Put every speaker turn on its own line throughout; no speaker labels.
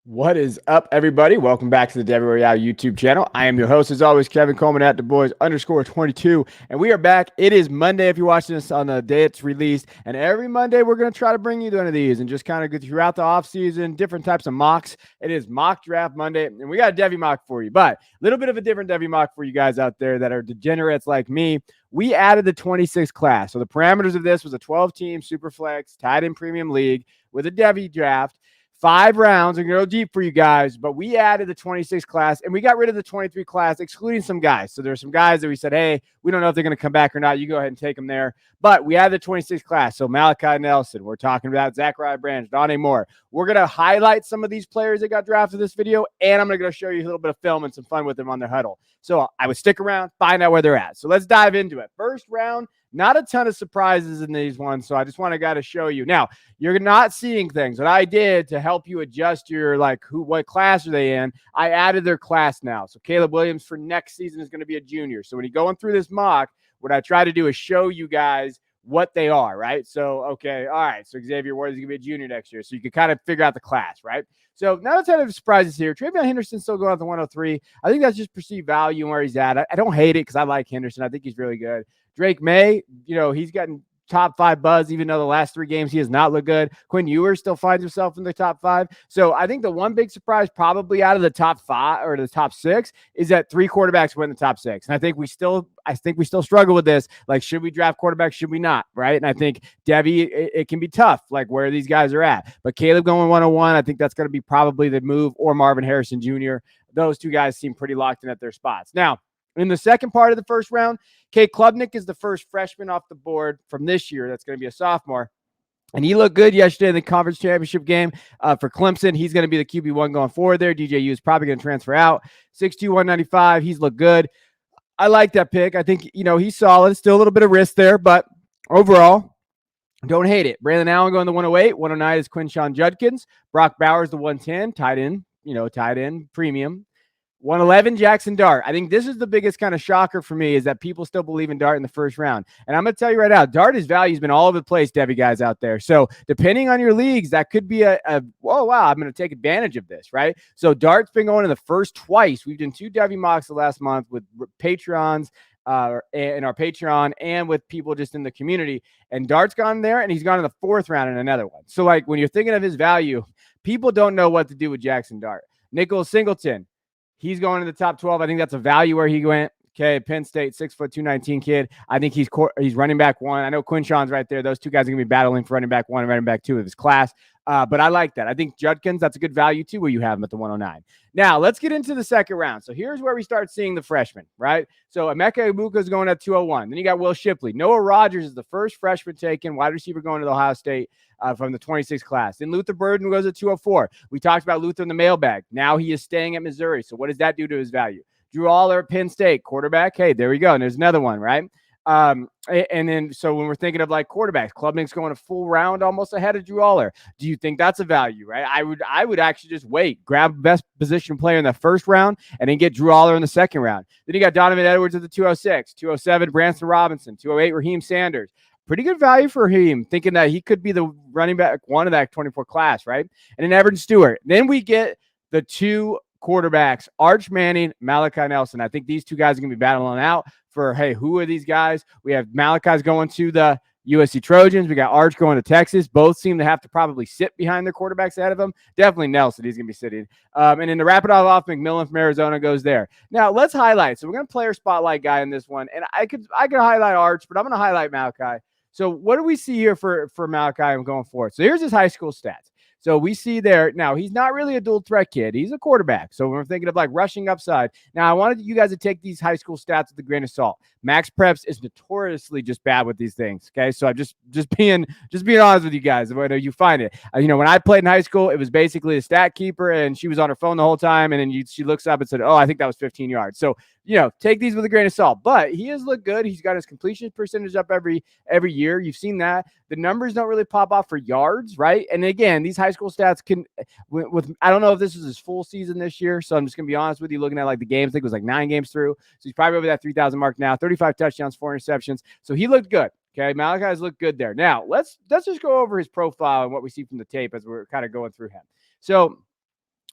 What is up, everybody? Welcome back to the Devy Royale YouTube channel. I am your host, as always, Kevin Coleman at @theboys_22, and we are back. It is Monday if you're watching this on the day it's released, and every Monday we're going to try to bring you one of these and just kind of go throughout the offseason, different types of mocks. It is Mock Draft Monday, and we got a Devy Mock for you, but a little bit of a different Devy Mock for you guys out there that are degenerates like me. We added the 26 class, so the parameters of this was a 12-team Superflex tied in premium league with a Devy draft. 5 rounds. I'm going to go deep for you guys, but we added the 26 class and we got rid of the 23 class, excluding some guys. So there's some guys that we said, hey, we don't know if they're going to come back or not. You go ahead and take them there. But we added the 26 class. So Malachi Nelson, we're talking about Zachariah Branch, Donnie Moore. We're going to highlight some of these players that got drafted in this video, and I'm going to go show you a little bit of film and some fun with them on their huddle. So I would stick around, find out where they're at. So let's dive into it. First round, not a ton of surprises in these ones, so I just want to show you. Now, you're not seeing things. What I did to help you adjust your, what class are they in, I added their class now. So Caleb Williams for next season is going to be a junior. So when you're going through this mock, what I try to do is show you guys what they are, right? So, okay, all right. So Xavier Ward is going to be a junior next year. So you can kind of figure out the class, right? So not a ton of surprises here. Travion Henderson's still going out the 103. I think that's just perceived value and where he's at. I don't hate it because I like Henderson. I think he's really good. Drake May, he's gotten top 5 buzz, even though the last 3 games he has not looked good. Quinn Ewers still finds himself in the top 5. So I think the one big surprise probably out of the top 5 or the top 6 is that 3 quarterbacks went in the top 6. And I think we still struggle with this. Like, should we draft quarterbacks? Should we not? Right. And I think Devy, it can be tough, like where these guys are at. But Caleb going 101, I think that's going to be probably the move, or Marvin Harrison Jr. Those 2 guys seem pretty locked in at their spots. Now, in the second part of the first round, Kate Klubnik is the first freshman off the board from this year. That's going to be a sophomore. And he looked good yesterday in the conference championship game for Clemson. He's going to be the QB1 going forward there. DJU is probably going to transfer out. 6'2", 195. He's looked good. I like that pick. I think, he's solid. Still a little bit of risk there, but overall, don't hate it. Brandon Allen going to 108. 109 is Quinshawn Judkins. Brock Bowers, the 110. Tight end, premium. 111, Jackson Dart. I think this is the biggest kind of shocker for me, is that people still believe in Dart in the first round. And I'm going to tell you right now, Dart's value has been all over the place, Devy guys out there. So depending on your leagues, that could be oh, wow, I'm going to take advantage of this, right? So Dart's been going in the first twice. We've done 2 Devy mocks the last month with Patreons in our Patreon and with people just in the community. And Dart's gone there, and he's gone in the 4th round in another one. So, like, when you're thinking of his value, people don't know what to do with Jackson Dart. Nicholas Singleton, he's going to the top 12. I think that's a value where he went. Okay, Penn State, 6', 219 kid. I think he's running back 1. I know Quinshawn's right there. Those 2 guys are going to be battling for running back 1 and running back 2 of his class. But I like that. I think Judkins, that's a good value too, where you have him at the 109. Now, let's get into the second round. So here's where we start seeing the freshmen, right? So Emeka Ibuka is going at 201. Then you got Will Shipley. Noah Rogers is the first freshman taken, wide receiver going to the Ohio State from the 26 class. Then Luther Burden goes at 204. We talked about Luther in the mailbag. Now he is staying at Missouri. So what does that do to his value? Drew Aller at Penn State, quarterback. Hey, there we go. And there's another one, right? And then, so when we're thinking of like quarterbacks, Klubnik's going a full round almost ahead of Drew Aller. Do you think that's a value, right? I would actually just wait, grab best position player in the first round, and then get Drew Aller in the second round. Then you got Donovan Edwards at the 206, 207, Branson Robinson, 208, Raheem Sanders. Pretty good value for him, thinking that he could be the running back 1 of that 24 class, right? And then Everton Stewart. Then we get the 2 quarterbacks, Arch Manning, Malachi Nelson. I think these 2 guys are going to be battling out for, hey, who are these guys? We have Malachi's going to the USC Trojans. We got Arch going to Texas. Both seem to have to probably sit behind their quarterbacks ahead of them. Definitely Nelson. He's going to be sitting. And then to wrap it all off, McMillan from Arizona goes there. Now, let's highlight. So we're going to player spotlight guy in this one. And I could highlight Arch, but I'm going to highlight Malachi. So what do we see here for Malachi going forward? So here's his high school stats. So we see there, now he's not really a dual threat kid. He's a quarterback. So we're thinking of like rushing upside. Now I wanted you guys to take these high school stats with a grain of salt. Max Preps is notoriously just bad with these things. Okay. So I'm just being honest with you guys. Whether you find it, when I played in high school, it was basically a stat keeper and she was on her phone the whole time. And then she looks up and said, oh, I think that was 15 yards. So, take these with a grain of salt, but he has looked good. He's got his completion percentage up every year. You've seen that. The numbers don't really pop off for yards, right? And again, these high school stats can, I don't know if this is his full season this year, so I'm just going to be honest with you, looking at like the games, I think it was like 9 games through. So he's probably over that 3,000 mark now, 35 touchdowns, 4 interceptions. So he looked good. Okay, Malachi's looked good there. Now, let's just go over his profile and what we see from the tape as we're kind of going through him. So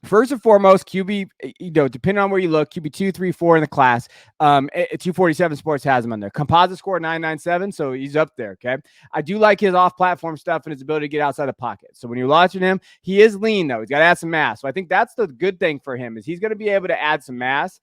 First and foremost, QB, depending on where you look, QB 2, 3, 4 in the class. 247 Sports has him on there. Composite score 997, so he's up there. Okay, I do like his off-platform stuff and his ability to get outside the pocket. So when you're watching him, he is lean though. He's got to add some mass. So I think that's the good thing for him is he's going to be able to add some mass.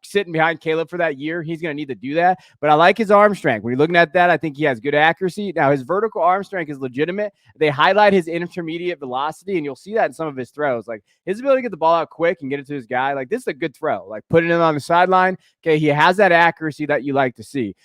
Sitting behind Caleb for that year, he's going to need to do that. But I like his arm strength. When you're looking at that, I think he has good accuracy. Now, his vertical arm strength is legitimate. They highlight his intermediate velocity, and you'll see that in some of his throws. Like his ability to get the ball out quick and get it to his guy, like this is a good throw. Like putting it on the sideline, okay, he has that accuracy that you like to see.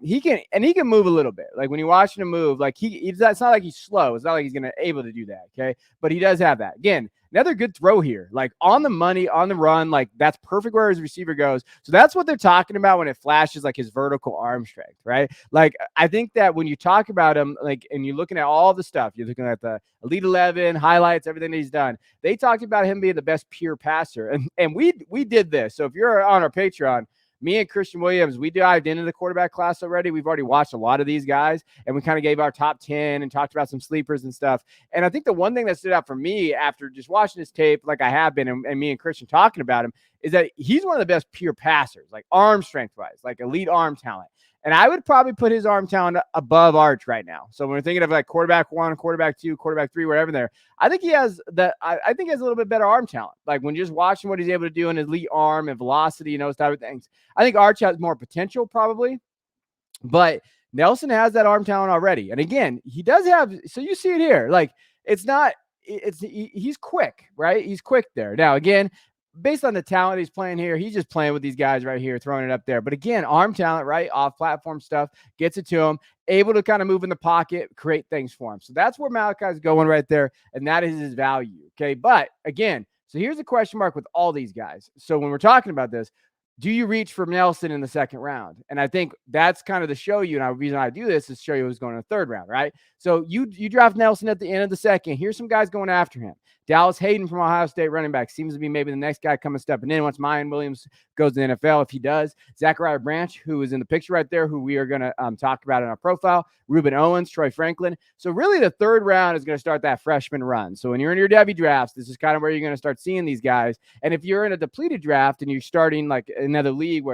He can move a little bit. Like when you're watching him move, like it's not like he's slow. It's not like he's gonna able to do that. Okay, but he does have that. Again, another good throw here, like on the money, on the run, like that's perfect where his receiver goes. So that's what they're talking about when it flashes like his vertical arm strength, right? Like I think that when you talk about him, like, and you're looking at all the stuff, you're looking at the Elite 11 highlights, everything that he's done. They talked about him being the best pure passer, and we did this. So if you're on our Patreon, me and Christian Williams, we dived into the quarterback class already. We've already watched a lot of these guys, and we kind of gave our top 10 and talked about some sleepers and stuff. And I think the one thing that stood out for me after just watching his tape, like I have been, and me and Christian talking about him, is that he's one of the best pure passers, like arm strength wise, like elite arm talent. And I would probably put his arm talent above Arch right now. So when we're thinking of like quarterback 1, quarterback 2, quarterback 3, wherever there, I think he has that. I think he has a little bit better arm talent. Like when you're just watching what he's able to do in his elite arm and velocity and those type of things. I think Arch has more potential probably, but Nelson has that arm talent already. And again, he does have. So you see it here. Like it's not. He's quick, right? He's quick there. Now again, based on the talent he's playing here, he's just playing with these guys right here, throwing it up there. But again, arm talent, right? Off platform stuff gets it to him, able to kind of move in the pocket, create things for him. So that's where Malachi's going right there. And that is his value. Okay. But again, so here's a question mark with all these guys. So when we're talking about this, do you reach for Nelson in the second round? And I think that's kind of to show you. And the reason I do this is show you who's going in the third round, right? So you draft Nelson at the end of the second. Here's some guys going after him. Dallas Hayden from Ohio State, running back, seems to be maybe the next guy coming stepping in once Mayan Williams goes to the NFL. If he does, Zachariah Branch, who is in the picture right there, who we are going to talk about in our profile, Ruben Owens, Troy Franklin. So really the third round is going to start that freshman run. So when you're in your Devy drafts, this is kind of where you're going to start seeing these guys. And if you're in a depleted draft and you're starting like another league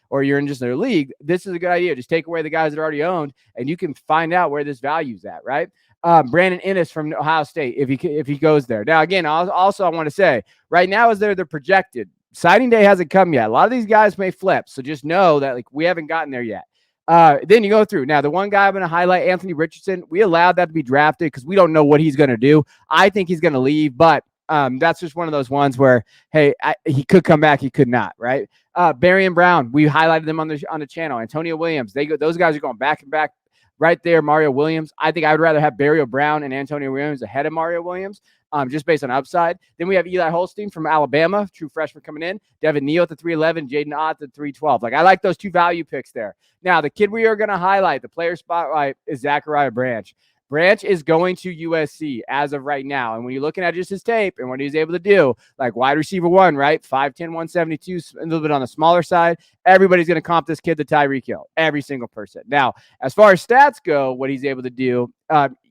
or you're in just another league, this is a good idea. Just take away the guys that are already owned and you can find out where this value's at, right? Brandon Ennis from Ohio State, if he goes there. Now, again, I want to say, right now is they're projected. Signing day hasn't come yet. A lot of these guys may flip, so just know that like we haven't gotten there yet. Then you go through. Now, the one guy I'm going to highlight, Anthony Richardson, we allowed that to be drafted because we don't know what he's going to do. I think he's going to leave, but that's just one of those ones where, hey, he could come back, he could not, right? Barry and Brown, we highlighted them on the channel. Antonio Williams, those guys are going back and back. Right there, Mario Williams. I think I would rather have Barry Brown and Antonio Williams ahead of Mario Williams, just based on upside. Then we have Eli Holstein from Alabama, true freshman coming in. Devin Neal at the 311, Jaden Ott at the 312. Like I like those two value picks there. Now, the kid we are going to highlight, the player spotlight, is Zachariah Branch. Branch is going to USC as of right now. And when you're looking at just his tape and what he's able to do, like wide receiver 1, right? 5'10", 172, a little bit on the smaller side. Everybody's going to comp this kid to Tyreek Hill. Every single person. Now, as far as stats go, what he's able to do,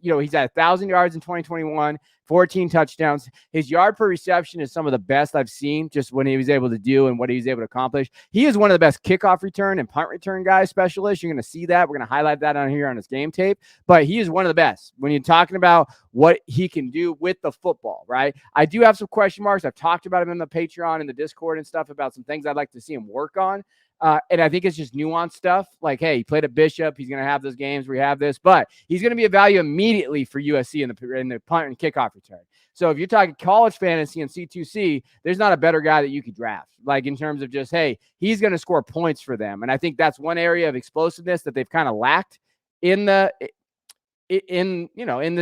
he's at 1,000 yards in 2021, 14 touchdowns. His yard per reception is some of the best I've seen, just when he was able to do and what he was able to accomplish. He is one of the best kickoff return and punt return guys, specialists. You're going to see that. We're going to highlight that on here on his game tape. But he is one of the best when you're talking about what he can do with the football, right? I do have some question marks. I've talked about him in the Patreon and the Discord and stuff about some things I'd like to see him work on. And I think it's just nuanced stuff. Like, hey, he played at Bishop. He's going to have those games where we have this, but he's going to be a value immediately for USC in the punt and kickoff return. So if you're talking college fantasy and C2C, there's not a better guy that you could draft. Like in terms of just, hey, he's going to score points for them. And I think that's one area of explosiveness that they've kind of lacked in the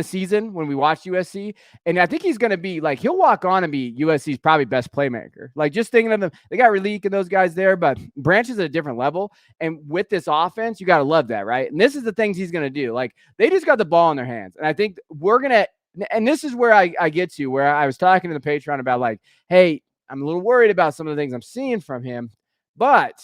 season when we watch USC. And I think he's going to be like, he'll walk on and be USC's probably best playmaker. Like just thinking of them, they got Relique and those guys there, but Branch is at a different level. And with this offense, you got to love that, right? And this is the things he's going to do. Like they just got the ball in their hands. And I think we're going to, and this is where I get to where I was talking to the Patreon about like, hey, I'm a little worried about some of the things I'm seeing from him, but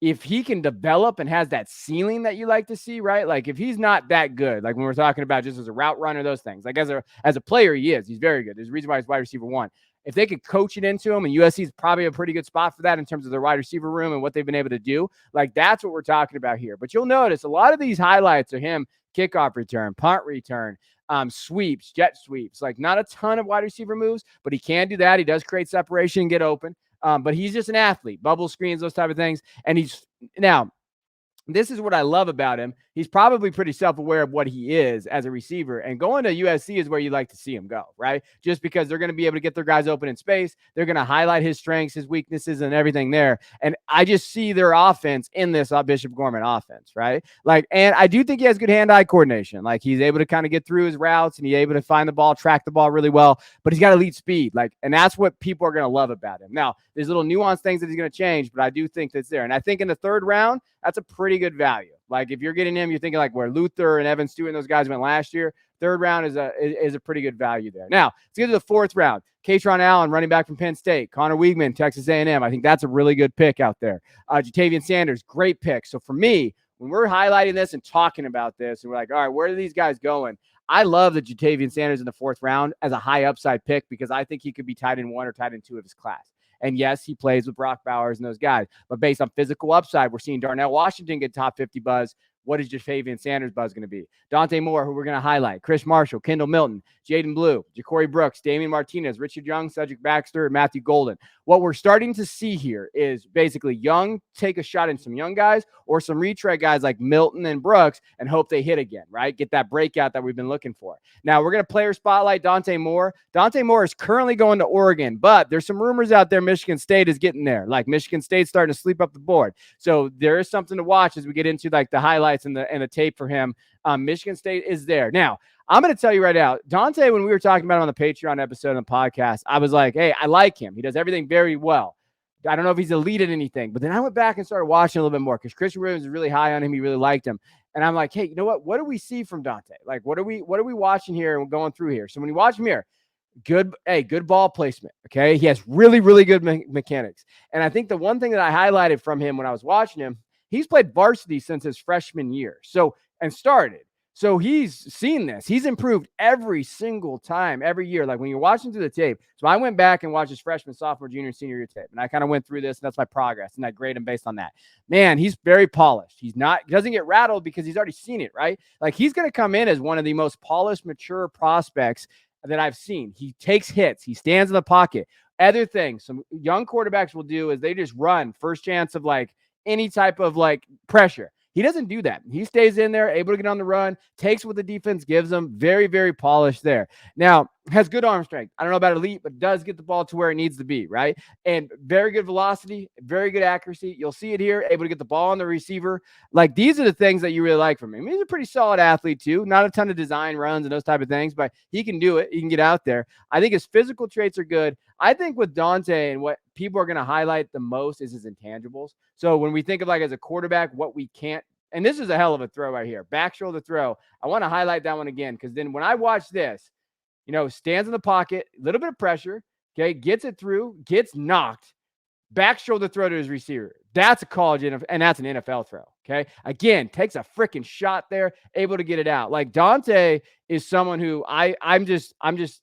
if he can develop and has that ceiling that you like to see, right? Like if he's not that good, like when we're talking about just as a route runner, those things, like as a player, he is. He's very good. There's a reason why he's wide receiver one. If they could coach it into him, and USC is probably a pretty good spot for that in terms of their wide receiver room and what they've been able to do, like that's what we're talking about here. But you'll notice a lot of these highlights are him kickoff return, punt return, sweeps, jet sweeps, like not a ton of wide receiver moves, but he can do that. He does create separation and get open. But he's just an athlete, bubble screens, those type of things. And he's now, this is what I love about him. He's probably pretty self-aware of what he is as a receiver, and going to USC is where you like to see him go, right? Just because they're going to be able to get their guys open in space. They're going to highlight his strengths, his weaknesses, and everything there. And I just see their offense in this Bishop Gorman offense, right? Like, and I do think he has good hand-eye coordination. Like he's able to kind of get through his routes and he's able to find the ball, track the ball really well, but he's got elite speed. Like, and that's what people are going to love about him. Now, there's little nuanced things that he's going to change, but I do think that's there. And I think in the third round, that's a pretty good value. Like if you're getting him, you're thinking like where Luther and Evan Stewart and those guys went last year. Third round is a pretty good value there. Now let's get to the fourth round. Katron Allen, running back from Penn State. Connor Wiegman, Texas A&M. I think that's a really good pick out there. Jatavian Sanders, great pick. So for me, when we're highlighting this and talking about this, and we're like, all right, where are these guys going? I love the Jatavian Sanders in the fourth round as a high upside pick because I think he could be tight end 1 or tight end 2 of his class. And yes, he plays with Brock Bowers and those guys. But based on physical upside, we're seeing Darnell Washington get top 50 buzz. What is Jatavian Sanders' buzz going to be? Dante Moore, who we're going to highlight, Chris Marshall, Kendall Milton, Jaden Blue, Ja'Cory Brooks, Damian Martinez, Richard Young, Cedric Baxter, and Matthew Golden. What we're starting to see here is basically Young take a shot in some young guys or some retread guys like Milton and Brooks and hope they hit again, right? Get that breakout that we've been looking for. Now, we're going to player spotlight Dante Moore. Dante Moore is currently going to Oregon, but there's some rumors out there Michigan State is getting there. Like Michigan State's starting to sleep up the board. So there is something to watch as we get into like the highlights and the tape for him. Michigan State is there. Now, I'm going to tell you right now, Dante, when we were talking about him on the Patreon episode of the podcast, I was like, hey, I like him. He does everything very well. I don't know if he's elite at anything, but then I went back and started watching a little bit more because Christian Williams is really high on him. He really liked him. And I'm like, hey, you know what? What do we see from Dante? Like, what are we watching here and going through here? So when you watch him here, good ball placement. Okay. He has really, really good mechanics. And I think the one thing that I highlighted from him when I was watching him, he's played varsity since his freshman year. And started. So he's seen this. He's improved every single time, every year. Like when you're watching through the tape. So I went back and watched his freshman, sophomore, junior, senior year tape. And I kind of went through this, and that's my progress. And I grade him based on that. Man, he's very polished. He doesn't get rattled because he's already seen it, right? Like he's going to come in as one of the most polished, mature prospects that I've seen. He takes hits. He stands in the pocket. Other things some young quarterbacks will do is they just run first chance of like any type of like pressure. He doesn't do that. He stays in there, able to get on the run, takes what the defense gives him. Very, very polished there. Now, has good arm strength. I don't know about elite, but does get the ball to where it needs to be, right? And very good velocity, very good accuracy. You'll see it here, able to get the ball on the receiver. Like, these are the things that you really like from him. I mean, he's a pretty solid athlete, too. Not a ton of design runs and those type of things, but he can do it. He can get out there. I think his physical traits are good. I think with Dante and what people are going to highlight the most is his intangibles. So when we think of like as a quarterback, what we can't, and this is a hell of a throw right here, back shoulder throw. I want to highlight that one again because then when I watch this, stands in the pocket, a little bit of pressure, okay, gets it through, gets knocked, back shoulder throw to his receiver. That's a college and that's an NFL throw. Okay. Again, takes a freaking shot there, able to get it out. Like Dante is someone who I'm just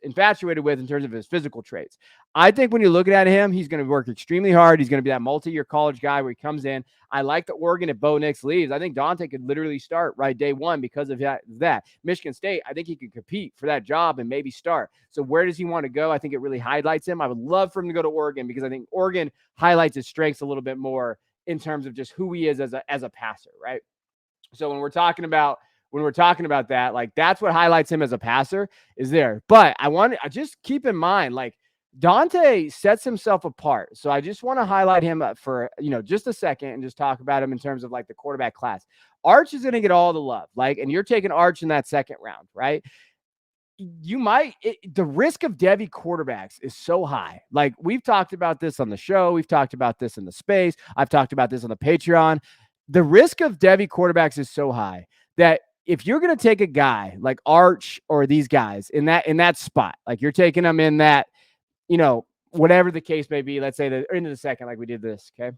infatuated with in terms of his physical traits. I think when you're looking at him, he's going to work extremely hard. He's going to be that multi-year college guy where he comes in. I like the Oregon if Bo Nix leaves. I think Dante could literally start right day one because of that. Michigan State, I think he could compete for that job and maybe start. So where does he want to go? I think it really highlights him. I would love for him to go to Oregon because I think Oregon highlights his strengths a little bit more in terms of just who he is as a passer, right? So when we're talking about that, like that's what highlights him as a passer is there. But I just keep in mind, like Dante sets himself apart. So I just want to highlight him for, just a second and just talk about him in terms of like the quarterback class. Arch is going to get all the love, and you're taking Arch in that second round, right? The risk of Devy quarterbacks is so high. Like we've talked about this on the show. We've talked about this in the space. I've talked about this on the Patreon. The risk of Devy quarterbacks is so high that if you're going to take a guy like Arch or these guys in that spot, like you're taking them in that, whatever the case may be, let's say into the second, like we did this. Okay.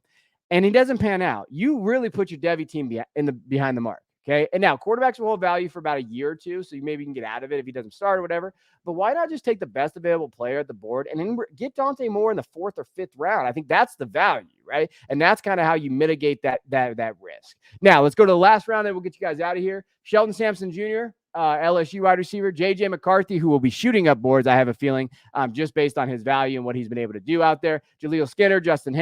and he doesn't pan out, you really put your Devy team behind the mark. Okay. And now quarterbacks will hold value for about a year or two. So you maybe can get out of it if he doesn't start or whatever. But why not just take the best available player at the board and then get Dante Moore in the 4th or 5th round? I think that's the value, right? And that's kind of how you mitigate that risk. Now let's go to the last round, and we'll get you guys out of here. Sheldon Sampson Jr., LSU wide receiver, JJ McCarthy, who will be shooting up boards, I have a feeling, just based on his value and what he's been able to do out there. Jaleel Skinner, Justice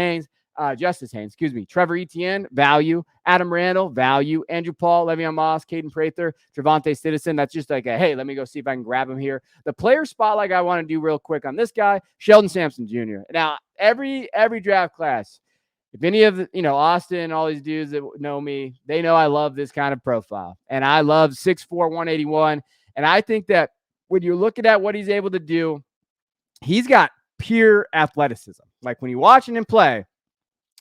Haynes, Trevor Etienne, value. Adam Randall, value. Andrew Paul, Le'Veon Moss, Caden Prather, Trevante Citizen. That's just like hey, let me go see if I can grab him here. The player spotlight I want to do real quick on this guy, Sheldon Sampson Jr. Now, every draft class, if any of the, Austin, all these dudes that know me, they know I love this kind of profile. And I love 6'4", 181. And I think that when you're looking at what he's able to do, he's got pure athleticism. Like when you're watching him play,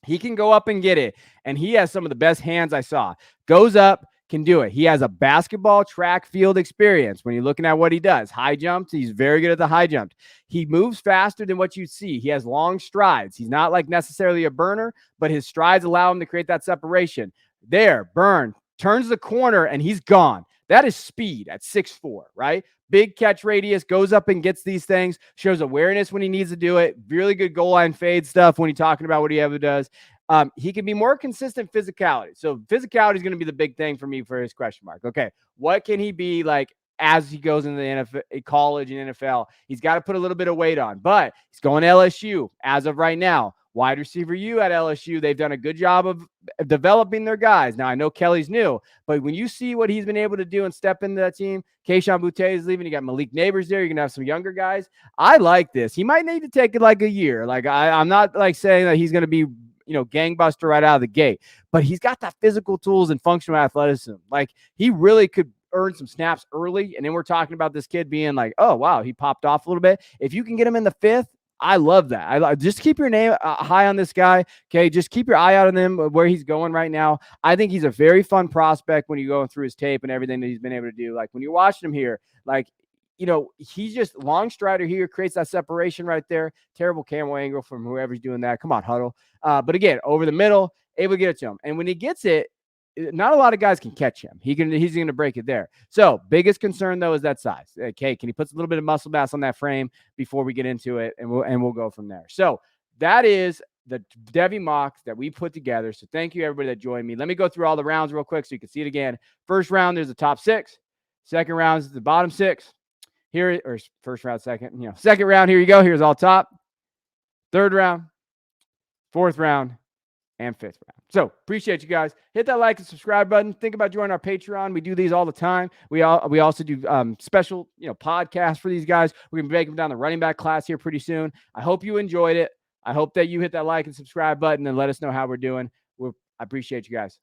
he can go up and get it. And he has some of the best hands I saw. Goes up, can do it. He has a basketball track field experience when you're looking at what he does. High jumps, he's very good at the high jump. He moves faster than what you see. He has long strides. He's not like necessarily a burner, but his strides allow him to create that separation. There, burn, turns the corner, and he's gone. That is speed at 6'4", right? Big catch radius, goes up and gets these things, shows awareness when he needs to do it. Really good goal line fade stuff when he's talking about what he ever does. He can be more consistent physicality. So physicality is going to be the big thing for me for his question mark. Okay, what can he be like as he goes into the NFL, college and NFL? He's got to put a little bit of weight on, but he's going to LSU as of right now. Wide receiver U at LSU, they've done a good job of developing their guys. Now, I know Kelly's new, but when you see what he's been able to do and step into that team, Keyshawn Boutte is leaving. You got Malik Neighbors there. You're going to have some younger guys. I like this. He might need to take it like a year. Like I'm not like saying that he's going to be, gangbuster right out of the gate, but he's got that physical tools and functional athleticism. Like he really could earn some snaps early. And then we're talking about this kid being like, oh, wow, he popped off a little bit. If you can get him in the 5th, I love that. I just keep your name high on this guy. Okay. Just keep your eye out on him, where he's going right now. I think he's a very fun prospect when you're going through his tape and everything that he's been able to do. Like when you're watching him here, like, he's just long strider here, creates that separation right there. Terrible camel angle from whoever's doing that. Come on, huddle. But again, over the middle, able to get it to him. And when he gets it, not a lot of guys can catch him. He's going to break it there. So biggest concern though is that size. Okay, can he put a little bit of muscle mass on that frame before we get into it, and we'll go from there. So that is the Devy mocks that we put together. So thank you everybody that joined me. Let me go through all the rounds real quick so you can see it again. First round, there's the top 6. Second round is the bottom 6. Here, or first round, second. Second round. Here you go. Here's all top. Third round, 4th round, and 5th round. So appreciate you guys. Hit that like and subscribe button. Think about joining our Patreon. We do these all the time. We also do special podcasts for these guys. We're gonna be breaking down the running back class here pretty soon. I hope you enjoyed it. I hope that you hit that like and subscribe button and let us know how we're doing. I appreciate you guys.